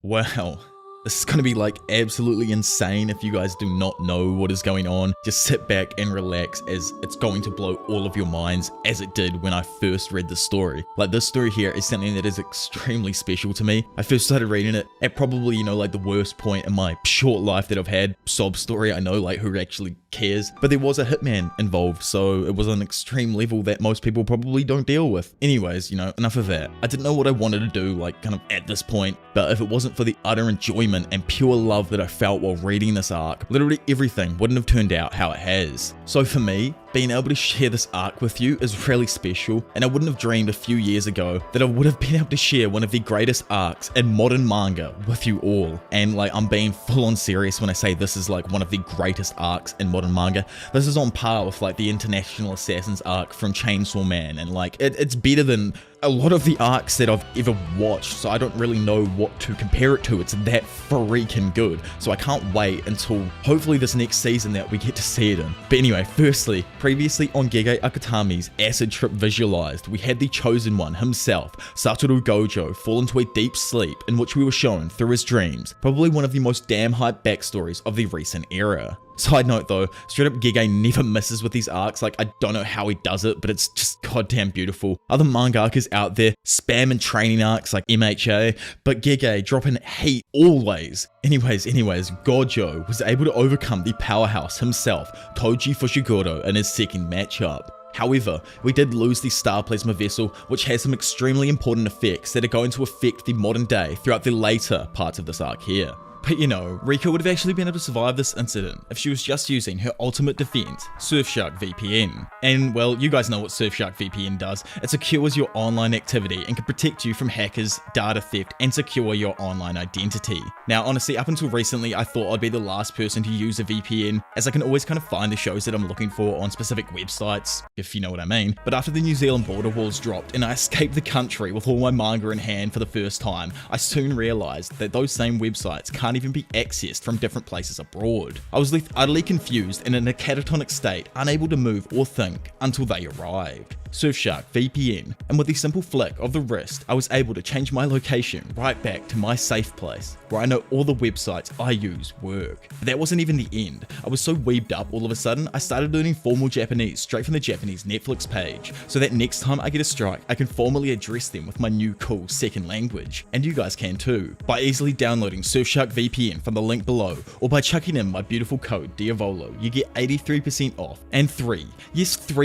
Wow. This is going to be like absolutely insane if you guys do not know what is going on. Just sit back and relax as it's going to blow all of your minds as it did when I first read the story. Like this story here is something that is extremely special to me. I first started reading it at probably, like the worst point in my short life that I've had. Sob story, I know, like who actually cares? But there was a hitman involved, so it was an extreme level that most people probably don't deal with. Anyways, enough of that. I didn't know what I wanted to do, like kind of at this point, but if it wasn't for the utter enjoyment and pure love that I felt while reading this arc, literally everything wouldn't have turned out how it has. So for me, being able to share this arc with you is really special, and I wouldn't have dreamed a few years ago that I would have been able to share one of the greatest arcs in modern manga with you all. And like, I'm being full on serious when I say this is like one of the greatest arcs in modern manga. This is on par with like the International Assassins arc from Chainsaw Man, and like it's better than a lot of the arcs that I've ever watched, so I don't really know what to compare it to. It's that freaking good. So I can't wait until hopefully this next season that we get to see it in. But anyway, firstly, previously on Gege Akutami's acid trip visualized, we had the chosen one himself, Satoru Gojo, fall into a deep sleep in which we were shown through his dreams. Probably one of the most damn hype backstories of the recent era. Side note though, straight up Gege never misses with these arcs. Like, I don't know how he does it, but it's just goddamn beautiful. Other mangakas out there spam and training arcs like MHA, but Gege dropping heat always. Anyways, Gojo was able to overcome the powerhouse himself, Toji Fushiguro, in his second matchup. However, we did lose the Star Plasma Vessel, which has some extremely important effects that are going to affect the modern day throughout the later parts of this arc here. But Rika would have actually been able to survive this incident if she was just using her ultimate defense, Surfshark VPN. And well, you guys know what Surfshark VPN does. It secures your online activity and can protect you from hackers, data theft, and secure your online identity. Now, honestly, up until recently, I thought I'd be the last person to use a VPN, as I can always kind of find the shows that I'm looking for on specific websites, if you know what I mean. But after the New Zealand border walls dropped and I escaped the country with all my manga in hand for the first time, I soon realized that those same websites can't even be accessed from different places abroad. I was left utterly confused and in a catatonic state, unable to move or think until they arrived. Surfshark VPN, and with the simple flick of the wrist, I was able to change my location right back to my safe place, where I know all the websites I use work. But that wasn't even the end. I was so weebed up all of a sudden, I started learning formal Japanese straight from the Japanese Netflix page, so that next time I get a strike, I can formally address them with my new cool second language. And you guys can too, by easily downloading Surfshark VPN from the link below, or by chucking in my beautiful code Diavolo. You get 83% off, and 3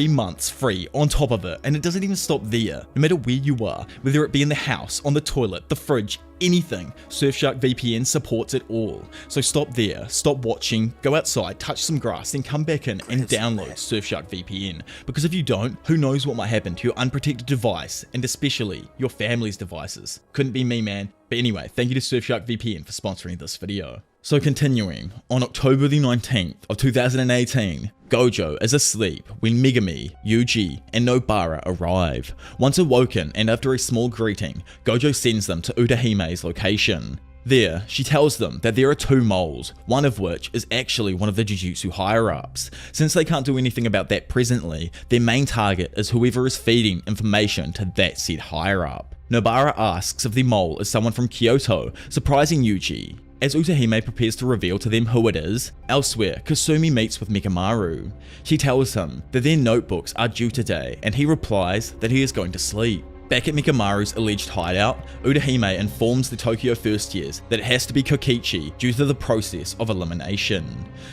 months free on top of it. And it doesn't even stop there. No matter where you are, whether it be in the house, on the toilet, the fridge, anything, Surfshark VPN supports it all. So stop there, stop watching, go outside, touch some grass, then come back in and download Surfshark VPN. Because if you don't, who knows what might happen to your unprotected device, and especially your family's devices. Couldn't be me, man. But anyway, thank you to Surfshark VPN for sponsoring this video. So continuing, on October the 19th of 2018, Gojo is asleep when Megumi, Yuji, and Nobara arrive. Once awoken and after a small greeting, Gojo sends them to Utahime's location. There, she tells them that there are 2 moles, one of which is actually one of the Jujutsu higher-ups. Since they can't do anything about that presently, their main target is whoever is feeding information to that said higher-up. Nobara asks if the mole is someone from Kyoto, surprising Yuji. As Utahime prepares to reveal to them who it is, elsewhere, Kasumi meets with Mikamaru. She tells him that their notebooks are due today, and he replies that he is going to sleep. Back at Mikamaru's alleged hideout, Utahime informs the Tokyo first years that it has to be Kokichi due to the process of elimination.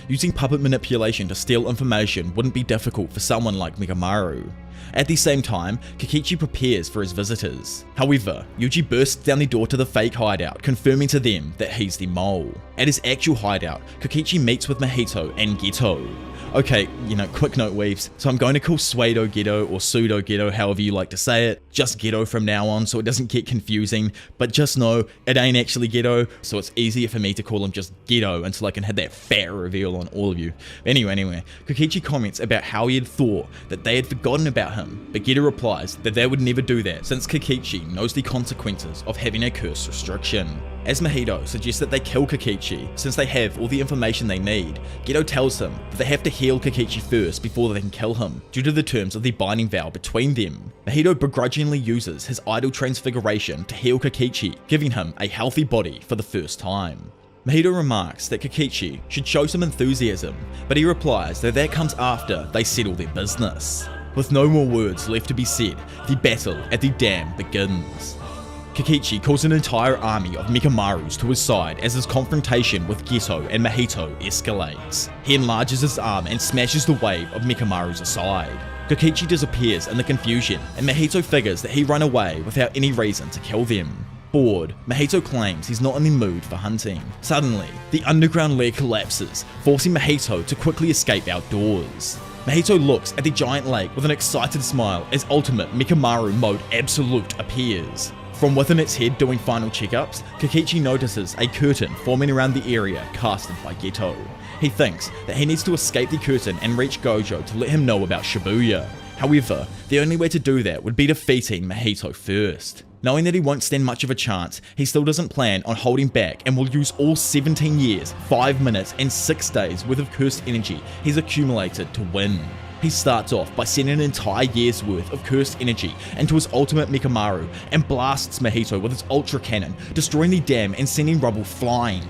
Using puppet manipulation to steal information wouldn't be difficult for someone like Mikamaru. At the same time, Kokichi prepares for his visitors. However, Yuji bursts down the door to the fake hideout, confirming to them that he's the mole. At his actual hideout, Kokichi meets with Mahito and Geto. Okay, quick note weaves, so I'm going to call Suedo Geto or Pseudo Geto, however you like to say it, just Geto from now on so it doesn't get confusing, but just know it ain't actually Geto, so it's easier for me to call him just Geto until I can have that fat reveal on all of you. Anyway, Kokichi comments about how he had thought that they had forgotten about him, but Geto replies that they would never do that since Kokichi knows the consequences of having a curse restriction. As Mahito suggests that they kill Kokichi since they have all the information they need, Geto tells him that they have to heal Kokichi first before they can kill him, due to the terms of the binding vow between them. Mahito begrudgingly uses his idol transfiguration to heal Kokichi, giving him a healthy body for the first time. Mahito remarks that Kokichi should show some enthusiasm, but he replies that comes after they settle their business. With no more words left to be said, the battle at the dam begins. Kokichi calls an entire army of Mikamarus to his side as his confrontation with Geto and Mahito escalates. He enlarges his arm and smashes the wave of Mikamarus aside. Kokichi disappears in the confusion, and Mahito figures that he ran away without any reason to kill them. Bored, Mahito claims he's not in the mood for hunting. Suddenly, the underground lair collapses, forcing Mahito to quickly escape outdoors. Mahito looks at the giant lake with an excited smile as Ultimate Mikamaru Mode Absolute appears. From within its head doing final checkups, Kokichi notices a curtain forming around the area casted by Geto. He thinks that he needs to escape the curtain and reach Gojo to let him know about Shibuya. However, the only way to do that would be defeating Mahito first. Knowing that he won't stand much of a chance, he still doesn't plan on holding back and will use all 17 years, 5 minutes and 6 days worth of cursed energy he's accumulated to win. He starts off by sending an entire year's worth of cursed energy into his ultimate Mikamaru and blasts Mahito with his ultra cannon, destroying the dam and sending rubble flying.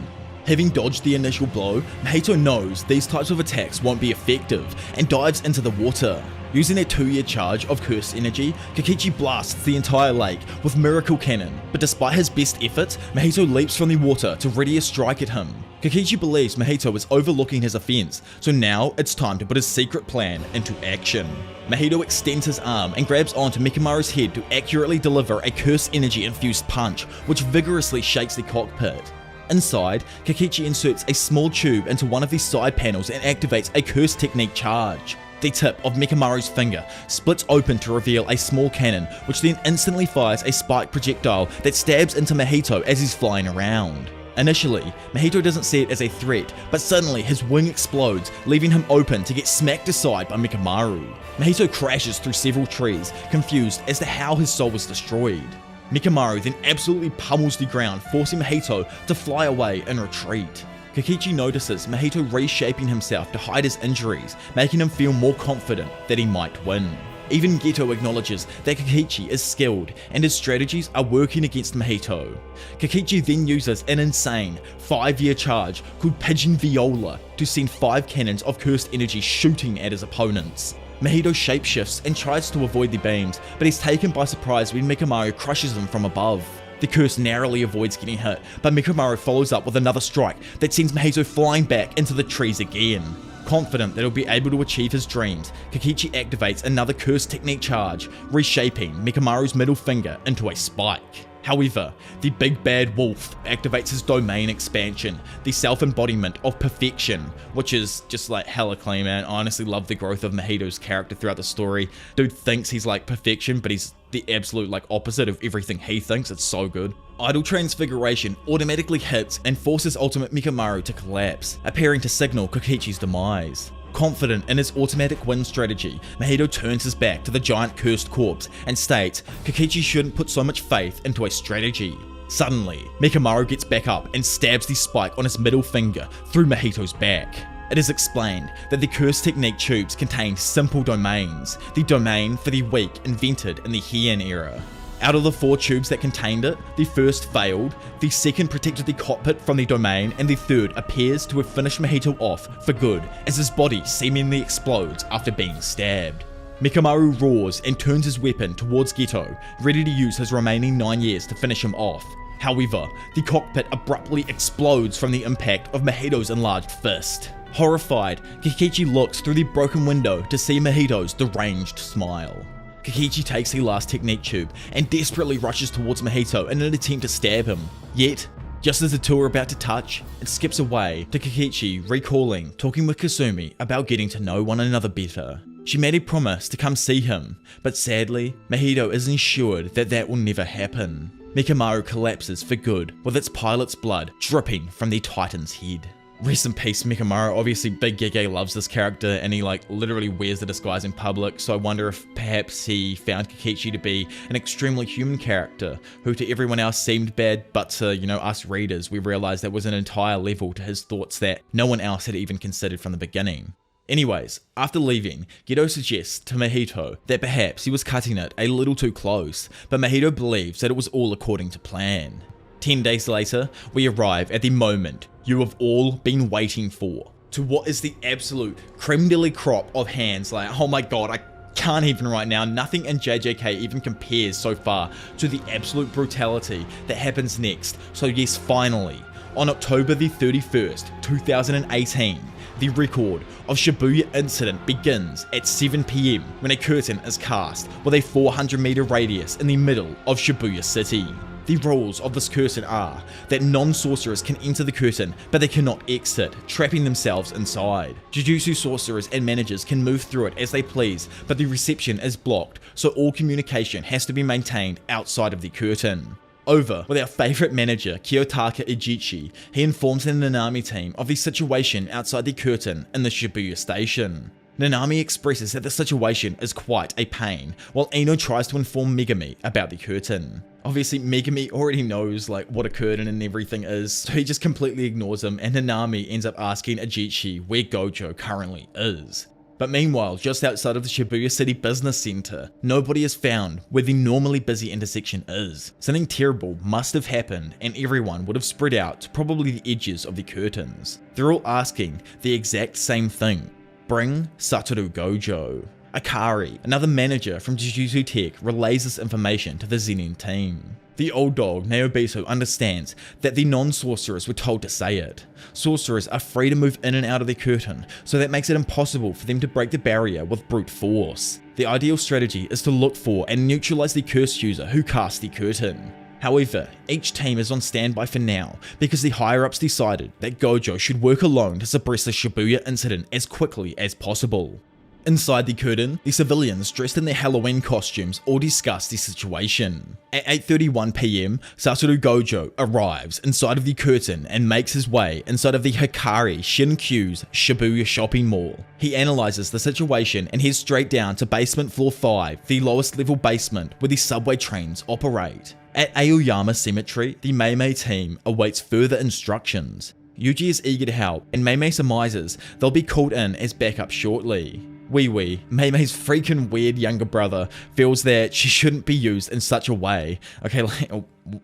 Having dodged the initial blow, Mahito knows these types of attacks won't be effective and dives into the water. Using a 2-year charge of cursed energy, Kokichi blasts the entire lake with Miracle Cannon, but despite his best efforts, Mahito leaps from the water to ready a strike at him. Kokichi believes Mahito is overlooking his offense, so now it's time to put his secret plan into action. Mahito extends his arm and grabs onto Mikamaru's head to accurately deliver a cursed energy infused punch, which vigorously shakes the cockpit. Inside, Kokichi inserts a small tube into one of the side panels and activates a cursed technique charge. The tip of Mikamaru's finger splits open to reveal a small cannon, which then instantly fires a spike projectile that stabs into Mahito as he's flying around. Initially, Mahito doesn't see it as a threat, but suddenly his wing explodes, leaving him open to get smacked aside by Mikamaru. Mahito crashes through several trees, confused as to how his soul was destroyed. Mikamaru then absolutely pummels the ground, forcing Mahito to fly away and retreat. Kokichi notices Mahito reshaping himself to hide his injuries, making him feel more confident that he might win. Even Geto acknowledges that Kokichi is skilled and his strategies are working against Mahito. Kokichi then uses an insane 5-year charge called Pigeon Viola to send 5 cannons of cursed energy shooting at his opponents. Mahito shapeshifts and tries to avoid the beams, but he's taken by surprise when Mikamaru crushes him from above. The curse narrowly avoids getting hit, but Mikamaru follows up with another strike that sends Mahito flying back into the trees again. Confident that he'll be able to achieve his dreams, Kokichi activates another curse technique charge, reshaping Mikamaru's middle finger into a spike. However, the big bad wolf activates his domain expansion, the self-embodiment of perfection, which is just like hella clean, man. I honestly love the growth of Mahito's character throughout the story. Dude thinks he's like perfection, but he's the absolute like opposite of everything he thinks. It's so good. Idol Transfiguration automatically hits and forces Ultimate Mikamaru to collapse, appearing to signal Kokichi's demise. Confident in his automatic win strategy, Mahito turns his back to the giant cursed corpse and states Kokichi shouldn't put so much faith into a strategy. Suddenly, Mikamaru gets back up and stabs the spike on his middle finger through Mahito's back. It is explained that the cursed technique tubes contain simple domains, the domain for the weak invented in the Heian era. Out of the 4 tubes that contained it, the first failed, the second protected the cockpit from the domain, and the third appears to have finished Mahito off for good as his body seemingly explodes after being stabbed. Mikamaru roars and turns his weapon towards Geto, ready to use his remaining 9 years to finish him off. However, the cockpit abruptly explodes from the impact of Mahito's enlarged fist. Horrified, Kokichi looks through the broken window to see Mahito's deranged smile. Kokichi takes the last technique tube and desperately rushes towards Mahito in an attempt to stab him. Yet, just as the two are about to touch, it skips away to Kokichi recalling talking with Kasumi about getting to know one another better. She made a promise to come see him, but sadly, Mahito is assured that that will never happen. Mikamaru collapses for good with its pilot's blood dripping from the Titan's head. Rest in peace, Mikamaru. Obviously, Big Gege loves this character, and he literally wears the disguise in public, so I wonder if perhaps he found Kokichi to be an extremely human character, who to everyone else seemed bad, but to, us readers, we realized there was an entire level to his thoughts that no one else had even considered from the beginning. Anyways, after leaving, Geto suggests to Mahito that perhaps he was cutting it a little too close, but Mahito believes that it was all according to plan. 10 days later, we arrive at the moment you have all been waiting for, to what is the absolute creme de la crop of hands. Oh my god, I can't even right now. Nothing in JJK even compares so far to the absolute brutality that happens next. So yes, finally, on October the 31st, 2018, the record of Shibuya incident begins at 7 PM when a curtain is cast with a 400-meter radius in the middle of Shibuya City. The rules of this curtain are that non-sorcerers can enter the curtain, but they cannot exit, trapping themselves inside. Jujutsu sorcerers and managers can move through it as they please, but the reception is blocked, so all communication has to be maintained outside of the curtain. Over with our favourite manager, Kiyotaka Ijichi, he informs the Nanami team of the situation outside the curtain in the Shibuya station. Nanami expresses that the situation is quite a pain, while Ino tries to inform Megami about the curtain. Obviously, Megami already knows what a curtain and everything is, so he just completely ignores him, and Nanami ends up asking Ijichi where Gojo currently is. But meanwhile, just outside of the Shibuya City Business Center, nobody is found where the normally busy intersection is. Something terrible must have happened, and everyone would have spread out to probably the edges of the curtains. They're all asking the exact same thing. Bring Satoru Gojo. Akari, another manager from Jujutsu Tech, relays this information to the Zenin team. The old dog, Naobito, understands that the non-sorcerers were told to say it. Sorcerers are free to move in and out of the curtain, so that makes it impossible for them to break the barrier with brute force. The ideal strategy is to look for and neutralize the curse user who cast the curtain. However, each team is on standby for now, because the higher-ups decided that Gojo should work alone to suppress the Shibuya incident as quickly as possible. Inside the curtain, the civilians dressed in their Halloween costumes all discuss the situation. At 8:31 PM, Satoru Gojo arrives inside of the curtain and makes his way inside of the Hikari Shinkyu's Shibuya shopping mall. He analyzes the situation and heads straight down to basement floor 5, the lowest level basement where the subway trains operate. At Aoyama Cemetery, the Meimei team awaits further instructions. Yuji is eager to help, and Meimei surmises they'll be called in as backup shortly. Meimei's freaking weird younger brother feels that she shouldn't be used in such a way. Okay,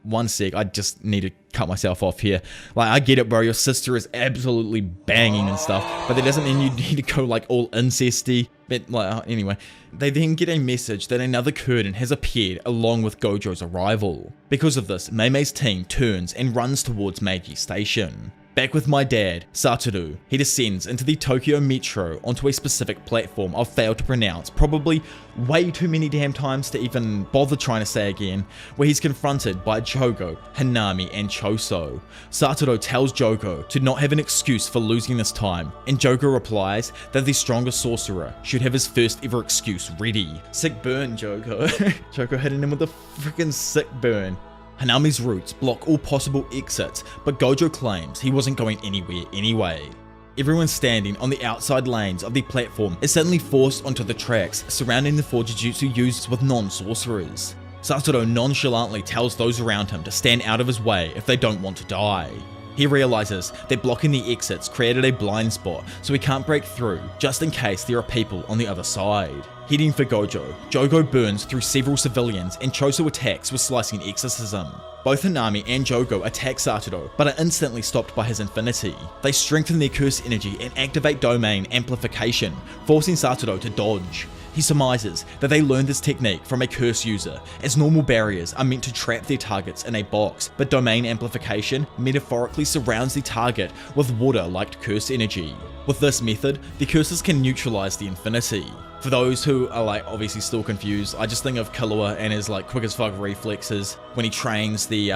one sec, I just need to cut myself off here. I get it, bro, your sister is absolutely banging and stuff, but that doesn't mean you need to go all incesty. But anyway, they then get a message that another curtain has appeared along with Gojo's arrival. Because of this, Meimei's team turns and runs towards Meiji Station. Back with my dad, Satoru, he descends into the Tokyo Metro onto a specific platform I've failed to pronounce probably way too many damn times to even bother trying to say again, where he's confronted by Jogo, Hanami, and Choso. Satoru tells Jogo to not have an excuse for losing this time, and Jogo replies that the strongest sorcerer should have his first ever excuse ready. Sick burn, Jogo. Jogo hitting him with a freaking sick burn. Hanami's roots block all possible exits, but Gojo claims he wasn't going anywhere anyway. Everyone standing on the outside lanes of the platform is suddenly forced onto the tracks surrounding the 4 Jujutsu users with non-sorcerers. Satoru nonchalantly tells those around him to stand out of his way if they don't want to die. He realizes that blocking the exits created a blind spot, so he can't break through just in case there are people on the other side. Heading for Gojo, Jogo burns through several civilians and Choso attacks with slicing exorcism. Both Hanami and Jogo attack Satoru, but are instantly stopped by his infinity. They strengthen their curse energy and activate domain amplification, forcing Satoru to dodge. He surmises that they learned this technique from a curse user, as normal barriers are meant to trap their targets in a box, but domain amplification metaphorically surrounds the target with water-like curse energy. With this method, the curses can neutralize the infinity. For those who are obviously still confused, I just think of Killua and his quick as fuck reflexes when he trains the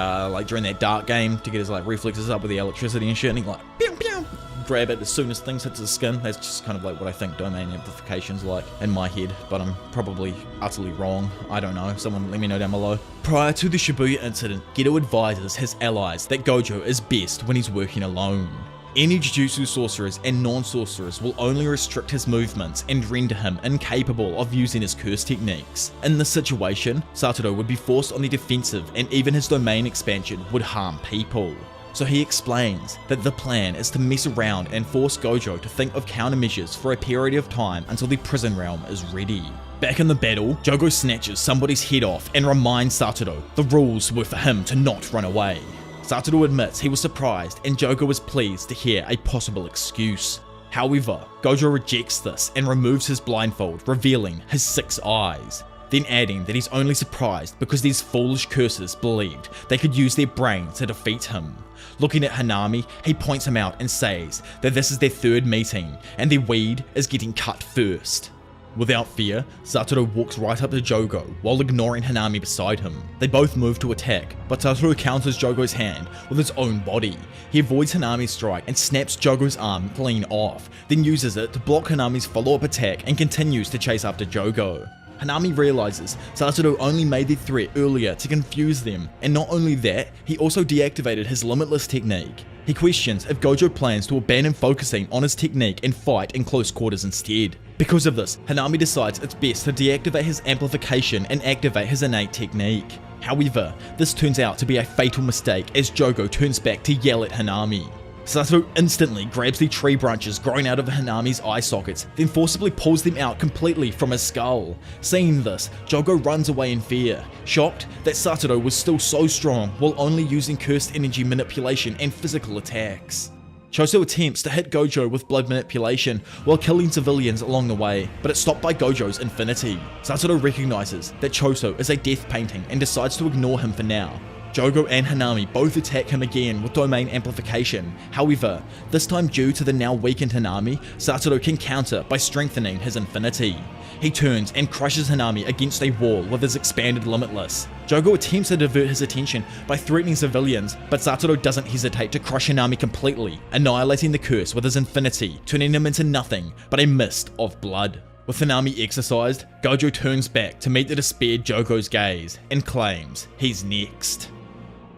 during that dark game to get his reflexes up with the electricity and shit, and he pew pew, grab it as soon as things hits his skin. That's just kind of what I think domain amplification's like in my head, but I'm probably utterly wrong. I don't know, someone let me know down below. Prior to the Shibuya incident, Geto advises his allies that Gojo is best when he's working alone. Any Jujutsu sorcerers and non-sorcerers will only restrict his movements and render him incapable of using his curse techniques. In this situation, Satoru would be forced on the defensive and even his domain expansion would harm people. So he explains that the plan is to mess around and force Gojo to think of countermeasures for a period of time until the prison realm is ready. Back in the battle, Jogo snatches somebody's head off and reminds Satoru the rules were for him to not run away. Satoru admits he was surprised and Jogo was pleased to hear a possible excuse. However, Gojo rejects this and removes his blindfold, revealing his 6 eyes. Then adding that he's only surprised because these foolish cursors believed they could use their brain to defeat him. Looking at Hanami, he points him out and says that this is their 3rd meeting and their weed is getting cut first. Without fear, Satoru walks right up to Jogo while ignoring Hanami beside him. They both move to attack, but Satoru counters Jogo's hand with his own body. He avoids Hanami's strike and snaps Jogo's arm clean off, then uses it to block Hanami's follow-up attack and continues to chase after Jogo. Hanami realizes Satoru only made the threat earlier to confuse them, and not only that, he also deactivated his limitless technique. He questions if Gojo plans to abandon focusing on his technique and fight in close quarters instead. Because of this, Hanami decides it's best to deactivate his amplification and activate his innate technique. However, this turns out to be a fatal mistake as Jogo turns back to yell at Hanami. Satoru instantly grabs the tree branches growing out of Hanami's eye sockets, then forcibly pulls them out completely from his skull. Seeing this, Jogo runs away in fear, shocked that Satoru was still so strong while only using cursed energy manipulation and physical attacks. Choso attempts to hit Gojo with blood manipulation while killing civilians along the way, but it's stopped by Gojo's infinity. Satoru recognizes that Choso is a death painting and decides to ignore him for now. Jogo and Hanami both attack him again with domain amplification. However, this time due to the now weakened Hanami, Satoru can counter by strengthening his infinity. He turns and crushes Hanami against a wall with his expanded limitless. Jogo attempts to divert his attention by threatening civilians, but Satoru doesn't hesitate to crush Hanami completely, annihilating the curse with his infinity, turning him into nothing but a mist of blood. With Hanami exorcised, Gojo turns back to meet the despaired Jogo's gaze and claims he's next.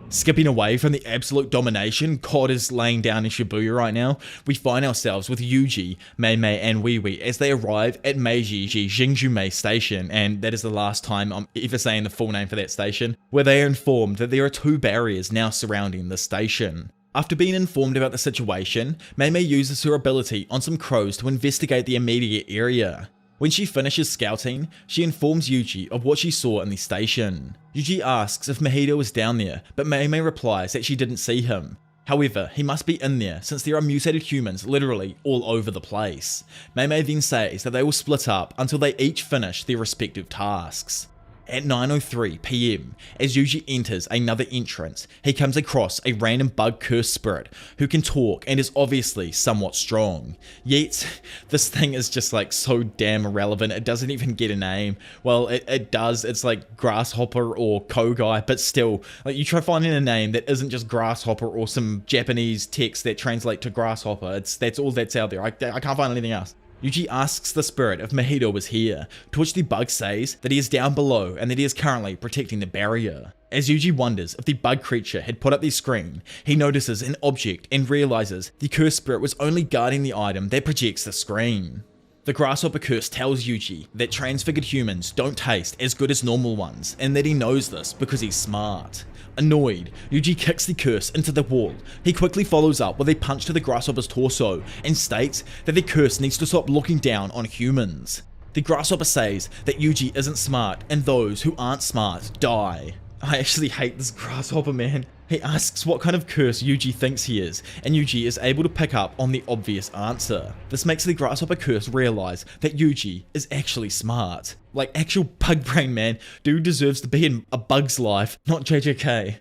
Skipping away from the absolute domination God is laying down in Shibuya right now, we find ourselves with Yuji, Meimei, and Wee as they arrive at Meiji Jinjume Station, and that is the last time I'm ever saying the full name for that station, where they are informed that there are 2 barriers now surrounding the station. After being informed about the situation, Meimei uses her ability on some crows to investigate the immediate area. When she finishes scouting, she informs Yuji of what she saw in the station. Yuji asks if Mahito is down there, but Meimei replies that she didn't see him. However, he must be in there since there are mutated humans literally all over the place. Meimei then says that they will split up until they each finish their respective tasks. At 9:03 PM, as Yuji enters another entrance, he comes across a random bug curse spirit who can talk and is obviously somewhat strong. Yet, this thing is just like so damn irrelevant, it doesn't even get a name. Well, it does, it's like Grasshopper or Kogai, but still, like you try finding a name that isn't just Grasshopper or some Japanese text that translate to Grasshopper, that's all that's out there, I can't find anything else. Yuji asks the spirit if Mahito was here, to which the bug says that he is down below and that he is currently protecting the barrier. As Yuji wonders if the bug creature had put up the screen, he notices an object and realizes the cursed spirit was only guarding the item that projects the screen. The grasshopper curse tells Yuji that transfigured humans don't taste as good as normal ones, and that he knows this because he's smart. Annoyed, Yuji kicks the curse into the wall. He quickly follows up with a punch to the grasshopper's torso and states that the curse needs to stop looking down on humans. The grasshopper says that Yuji isn't smart and those who aren't smart die. I actually hate this grasshopper, man. He asks what kind of curse Yuji thinks he is, and Yuji is able to pick up on the obvious answer. This makes the grasshopper curse realize that Yuji is actually smart. Like actual bug brain, man. Dude deserves to be in a bug's life, not JJK.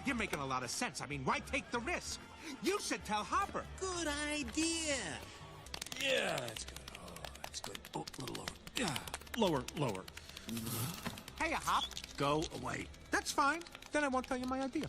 You're making a lot of sense. I mean, why take the risk? You should tell Hopper. Good idea. Yeah, that's good. Oh, that's good. Oh, a little lower. Yeah, lower. Hey, Hop. Go away. That's fine. Then I won't tell you my idea.